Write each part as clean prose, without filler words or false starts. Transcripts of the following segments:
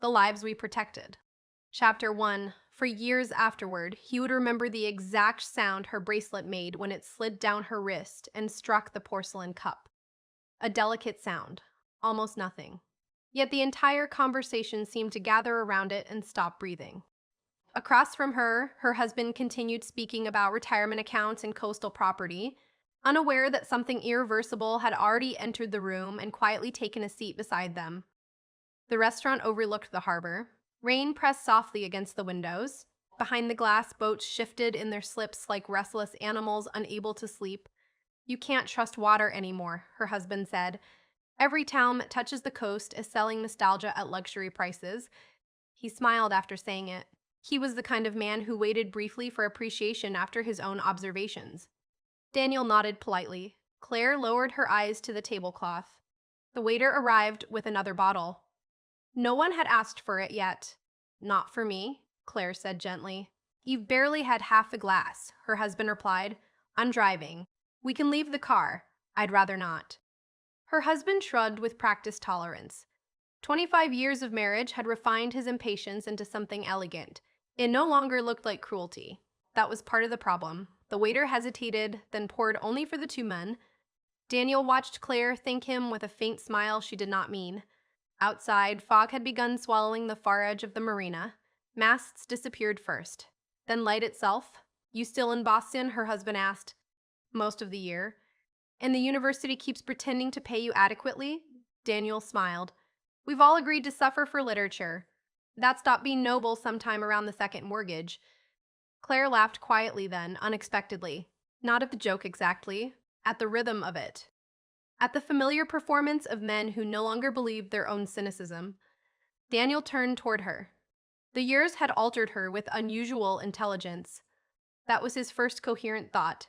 The Lives We Protected. Chapter 1. For years afterward, he would remember the exact sound her bracelet made when it slid down her wrist and struck the porcelain cup. A delicate sound. Almost nothing. Yet the entire conversation seemed to gather around it and stop breathing. Across from her, her husband continued speaking about retirement accounts and coastal property, unaware that something irreversible had already entered the room and quietly taken a seat beside them. The restaurant overlooked the harbor. Rain pressed softly against the windows. Behind the glass, boats shifted in their slips like restless animals unable to sleep. "You can't trust water anymore," her husband said. "Every town that touches the coast is selling nostalgia at luxury prices." He smiled after saying it. He was the kind of man who waited briefly for appreciation after his own observations. Daniel nodded politely. Claire lowered her eyes to the tablecloth. The waiter arrived with another bottle. No one had asked for it yet. "Not for me," Claire said gently. "You've barely had half a glass," her husband replied. "I'm driving. We can leave the car." "I'd rather not." Her husband shrugged with practiced tolerance. 25 years of marriage had refined his impatience into something elegant. It no longer looked like cruelty. That was part of the problem. The waiter hesitated, then poured only for the two men. Daniel watched Claire thank him with a faint smile she did not mean. Outside, fog had begun swallowing the far edge of the marina. Masts disappeared first. Then light itself. "You still in Boston?" her husband asked. "Most of the year." "And the university keeps pretending to pay you adequately?" Daniel smiled. "We've all agreed to suffer for literature. That stopped being noble sometime around the second mortgage." Claire laughed quietly then, unexpectedly. Not at the joke exactly, at the rhythm of it. At the familiar performance of men who no longer believed their own cynicism. Daniel turned toward her. The years had altered her with unusual intelligence. That was his first coherent thought.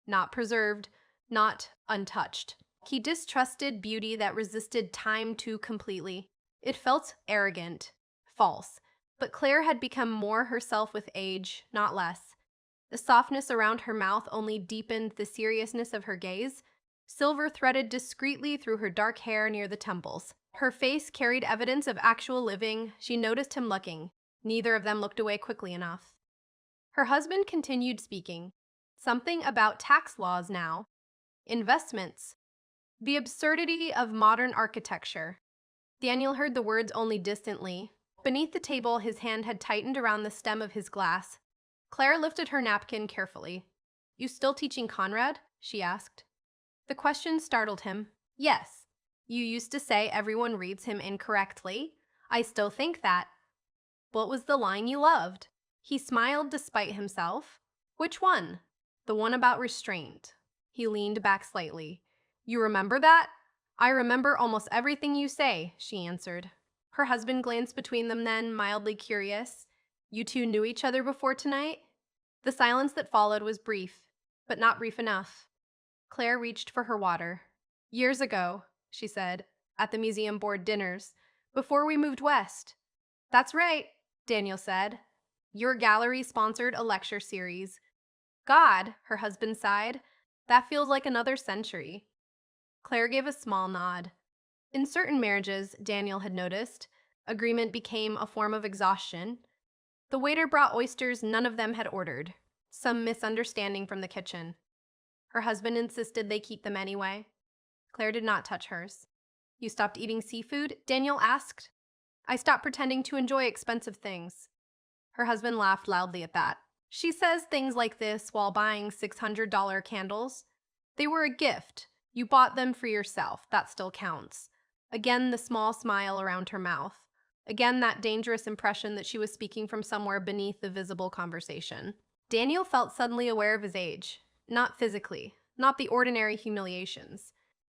Not preserved, not untouched. He distrusted beauty that resisted time too completely. It felt arrogant, false, but Claire had become more herself with age, not less. The softness around her mouth only deepened the seriousness of her gaze. Silver threaded discreetly through her dark hair near the temples. Her face carried evidence of actual living. She noticed him looking. Neither of them looked away quickly enough. Her husband continued speaking. Something about tax laws now. Investments. The absurdity of modern architecture. Daniel heard the words only distantly. Beneath the table, his hand had tightened around the stem of his glass. Claire lifted her napkin carefully. "You still teaching Conrad?" she asked. The question startled him. "Yes. You used to say everyone reads him incorrectly. I still think that." "What was the line you loved?" He smiled despite himself. "Which one?" "The one about restraint." He leaned back slightly. "You remember that?" "I remember almost everything you say," she answered. Her husband glanced between them then, mildly curious. "You two knew each other before tonight?" The silence that followed was brief, but not brief enough. Claire reached for her water. "Years ago," she said, "at the museum board dinners, before we moved west." "That's right," Daniel said. "Your gallery sponsored a lecture series." "God," her husband sighed, "that feels like another century." Claire gave a small nod. In certain marriages, Daniel had noticed, agreement became a form of exhaustion. The waiter brought oysters none of them had ordered. Some misunderstanding from the kitchen. Her husband insisted they keep them anyway. Claire did not touch hers. "You stopped eating seafood?" Daniel asked. "I stopped pretending to enjoy expensive things." Her husband laughed loudly at that. "She says things like this while buying $600 candles. They were a gift. You bought them for yourself. That still counts." Again the small smile around her mouth. Again that dangerous impression that she was speaking from somewhere beneath the visible conversation. Daniel felt suddenly aware of his age. Not physically, not the ordinary humiliations.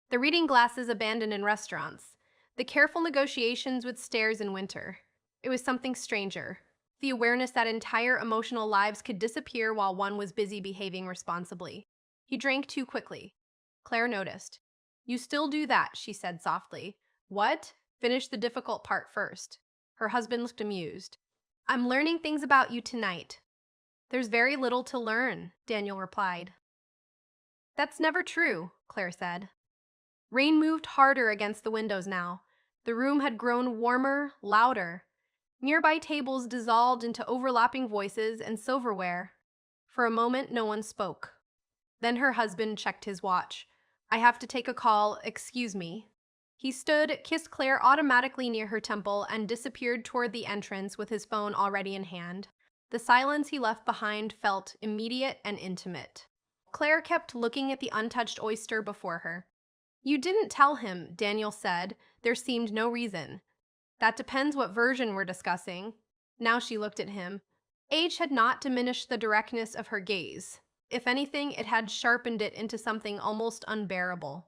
The reading glasses abandoned in restaurants. The careful negotiations with stares in winter. It was something stranger. The awareness that entire emotional lives could disappear while one was busy behaving responsibly. He drank too quickly. Claire noticed. "You still do that," she said softly. "What?" "Finish the difficult part first." Her husband looked amused. "I'm learning things about you tonight." "There's very little to learn," Daniel replied. "That's never true," Claire said. Rain moved harder against the windows now. The room had grown warmer, louder. Nearby tables dissolved into overlapping voices and silverware. For a moment, no one spoke. Then her husband checked his watch. I have to take a call, excuse me. He stood, kissed Claire automatically near her temple, and disappeared toward the entrance with his phone already in hand. The silence he left behind felt immediate and intimate. Claire kept looking at the untouched oyster before her. You didn't tell him, Daniel said. There seemed no reason. That depends what version we're discussing. Now she looked at him. Age had not diminished the directness of her gaze. If anything, it had sharpened it into something almost unbearable.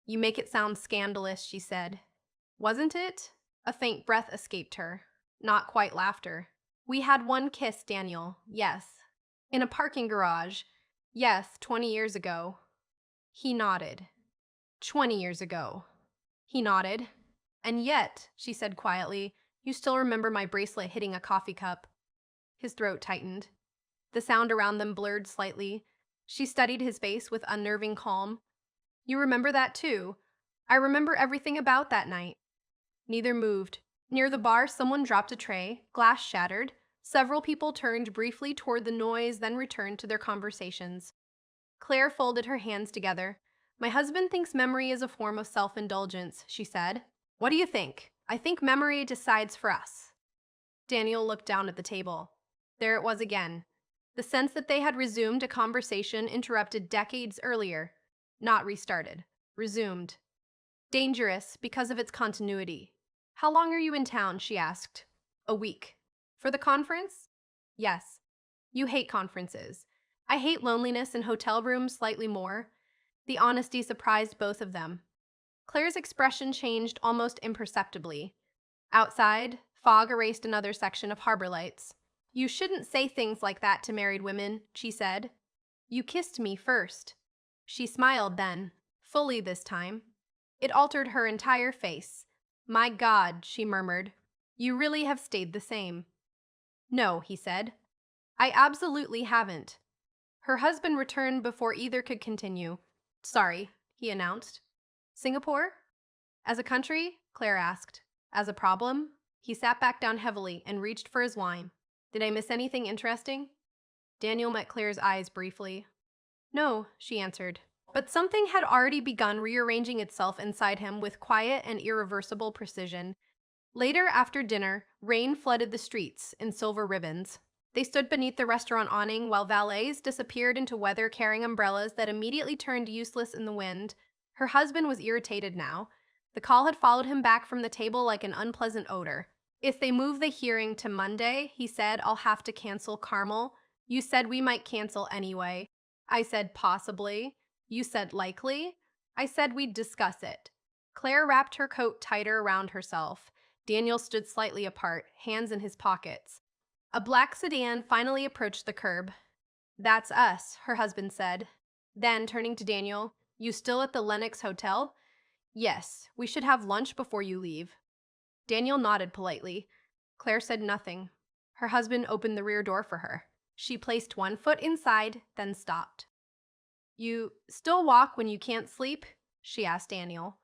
You make it sound scandalous, she said. Wasn't it? A faint breath escaped her. Not quite laughter. We had one kiss, Daniel. Yes. In a parking garage. Yes, 20 years ago. He nodded. 20 years ago. He nodded. And yet, she said quietly, you still remember my bracelet hitting a coffee cup. His throat tightened. The sound around them blurred slightly. She studied his face with unnerving calm. You remember that too. I remember everything about that night. Neither moved. Near the bar, someone dropped a tray, glass shattered. Several people turned briefly toward the noise, then returned to their conversations. Claire folded her hands together. My husband thinks memory is a form of self-indulgence, she said. What do you think? I think memory decides for us. Daniel looked down at the table. There it was again. The sense that they had resumed a conversation interrupted decades earlier. Not restarted. Resumed. Dangerous because of its continuity. How long are you in town? She asked. A week. For the conference? Yes. You hate conferences. I hate loneliness in hotel rooms slightly more. The honesty surprised both of them. Claire's expression changed almost imperceptibly. Outside, fog erased another section of harbor lights. You shouldn't say things like that to married women, she said. You kissed me first. She smiled then, fully this time. It altered her entire face. My God, she murmured. You really have stayed the same. No, he said. I absolutely haven't. Her husband returned before either could continue. Sorry, he announced. Singapore? As a country? Claire asked. As a problem? He sat back down heavily and reached for his wine. Did I miss anything interesting? Daniel met Claire's eyes briefly. No, she answered. But something had already begun rearranging itself inside him with quiet and irreversible precision. Later, after dinner, rain flooded the streets in silver ribbons. They stood beneath the restaurant awning while valets disappeared into weather-carrying umbrellas that immediately turned useless in the wind. Her husband was irritated now. The call had followed him back from the table like an unpleasant odor. If they move the hearing to Monday, he said, I'll have to cancel Carmel. You said we might cancel anyway. I said possibly. You said likely. I said we'd discuss it. Claire wrapped her coat tighter around herself. Daniel stood slightly apart, hands in his pockets. A black sedan finally approached the curb. That's us, her husband said. Then, turning to Daniel, you still at the Lenox Hotel? Yes, we should have lunch before you leave. Daniel nodded politely. Claire said nothing. Her husband opened the rear door for her. She placed one foot inside, then stopped. You still walk when you can't sleep? She asked Daniel.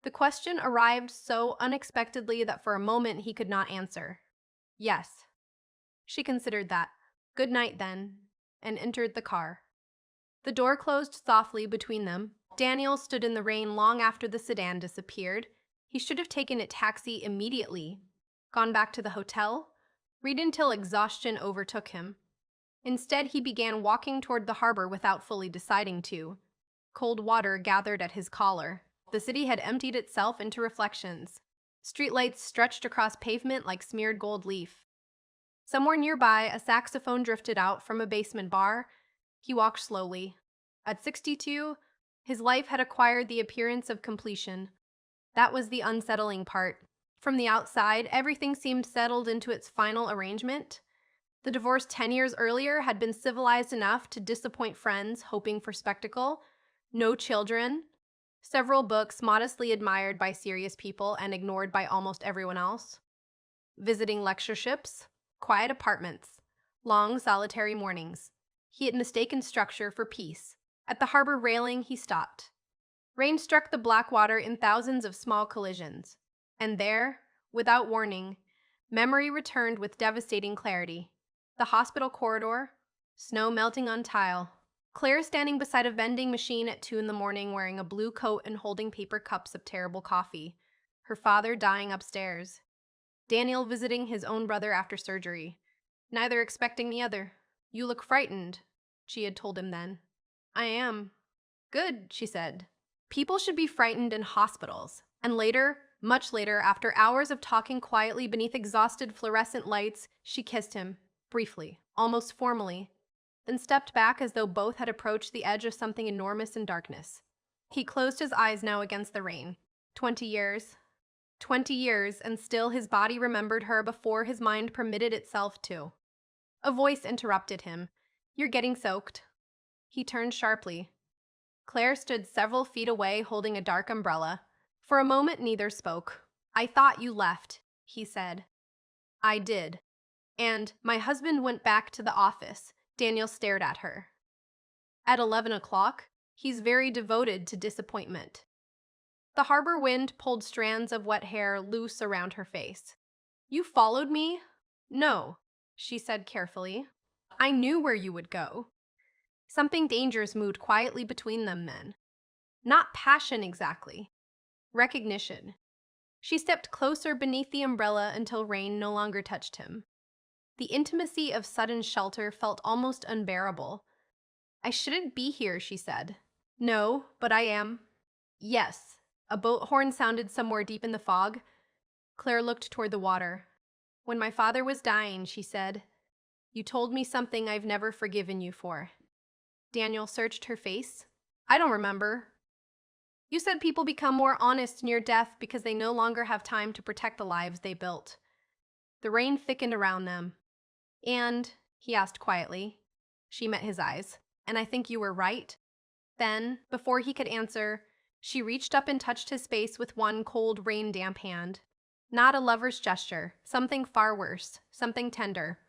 The question arrived so unexpectedly that for a moment he could not answer. Yes. She considered that. Good night, then, and entered the car. The door closed softly between them. Daniel stood in the rain long after the sedan disappeared. He should have taken a taxi immediately. Gone back to the hotel? Read until exhaustion overtook him. Instead, he began walking toward the harbor without fully deciding to. Cold water gathered at his collar. The city had emptied itself into reflections. Streetlights stretched across pavement like smeared gold leaf. Somewhere nearby, a saxophone drifted out from a basement bar. He walked slowly. At 62, his life had acquired the appearance of completion. That was the unsettling part. From the outside, everything seemed settled into its final arrangement. The divorce 10 years earlier had been civilized enough to disappoint friends hoping for spectacle. No children. Several books modestly admired by serious people and ignored by almost everyone else. Visiting lectureships. Quiet apartments. Long, solitary mornings. He had mistaken structure for peace. At the harbor railing, he stopped. Rain struck the black water in thousands of small collisions. And there, without warning, Memory returned with devastating clarity. The hospital corridor, snow melting on tile. Claire standing beside a vending machine at 2 in the morning wearing a blue coat and holding paper cups of terrible coffee. Her father dying upstairs. Daniel visiting his own brother after surgery. Neither expecting the other. You look frightened, she had told him then. I am. Good, she said. People should be frightened in hospitals. And later, much later, after hours of talking quietly beneath exhausted fluorescent lights, she kissed him, briefly, almost formally, then stepped back as though both had approached the edge of something enormous in darkness. He closed his eyes now against the rain. 20 years. 20 years, and still his body remembered her before his mind permitted itself to. A voice interrupted him. You're getting soaked. He turned sharply. Claire stood several feet away holding a dark umbrella. For a moment neither spoke. I thought you left, he said. I did. And my husband went back to the office. Daniel stared at her. At 11 o'clock, he's very devoted to disappointment. The harbor wind pulled strands of wet hair loose around her face. You followed me? No, she said carefully. I knew where you would go. Something dangerous moved quietly between them then. Not passion exactly. Recognition. She stepped closer beneath the umbrella until rain no longer touched him. The intimacy of sudden shelter felt almost unbearable. I shouldn't be here, she said. No, but I am. Yes. A boat horn sounded somewhere deep in the fog. Claire looked toward the water. When my father was dying, she said, you told me something I've never forgiven you for. Daniel searched her face. I don't remember. You said people become more honest near death because they no longer have time to protect the lives they built. The rain thickened around them. And, he asked quietly. She met his eyes. And I think you were right. Then, before he could answer, she reached up and touched his face with one cold, rain-damp hand. Not a lover's gesture, something far worse, something tender,